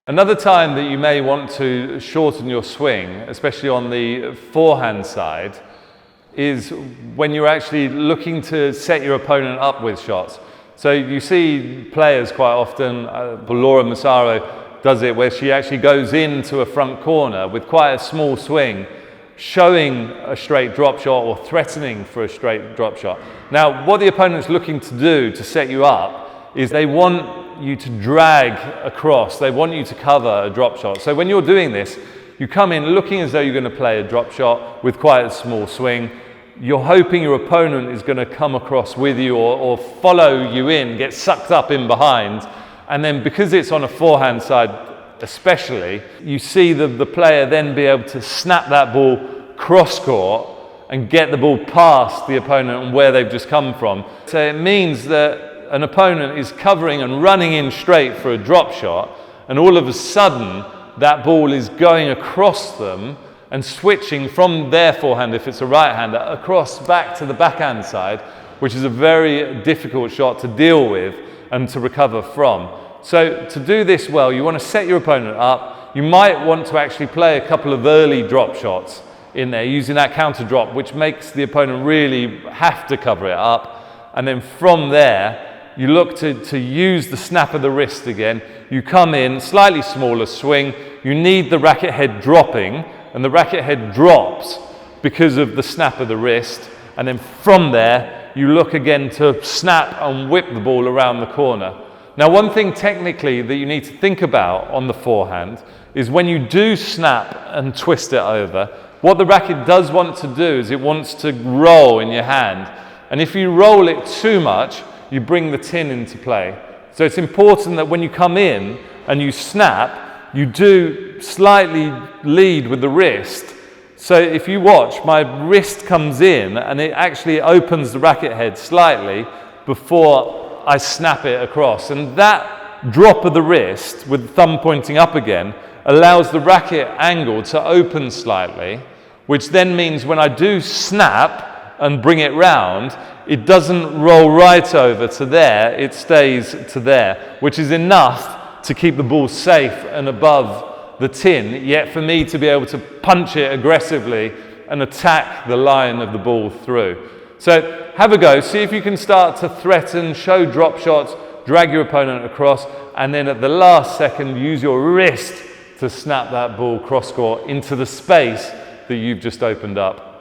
Another time that you may want to shorten your swing, especially on the forehand side, is when you're actually looking to set your opponent up with shots. So you see players quite often, Laura Massaro does it, where she actually goes into a front corner with quite a small swing, showing a straight drop shot or threatening for a straight drop shot. Now, what the opponent's looking to do to set you up is they want you to drag across, they want you to cover a drop shot. So when you're doing this, you come in looking as though you're going to play a drop shot with quite a small swing. You're hoping your opponent is going to come across with you or follow you in, get sucked up in behind. And then because it's on a forehand side especially, you see the player then be able to snap that ball cross court and get the ball past the opponent and where they've just come from. So it means that an opponent is covering and running in straight for a drop shot, and all of a sudden that ball is going across them and switching from their forehand, if it's a right-hander, across back to the backhand side, which is a very difficult shot to deal with and to recover from. So to do this well, you want to set your opponent up. You might want to actually play a couple of early drop shots in there using that counter drop, which makes the opponent really have to cover it up. And then from there, you look to use the snap of the wrist again. You come in, slightly smaller swing. You need the racket head dropping, and the racket head drops because of the snap of the wrist. And then from there, you look again to snap and whip the ball around the corner. Now, one thing technically that you need to think about on the forehand is when you do snap and twist it over, what the racket does want to do is it wants to roll in your hand. And if you roll it too much, you bring the tin into play. So it's important that when you come in and you snap, you do slightly lead with the wrist. So if you watch, my wrist comes in and it actually opens the racket head slightly before I snap it across. And that drop of the wrist with the thumb pointing up again allows the racket angle to open slightly, which then means when I do snap and bring it round, it doesn't roll right over to there, it stays to there, which is enough to keep the ball safe and above the tin, yet for me to be able to punch it aggressively and attack the line of the ball through. So have a go, see if you can start to threaten, show drop shots, drag your opponent across, and then at the last second use your wrist to snap that ball cross court into the space that you've just opened up.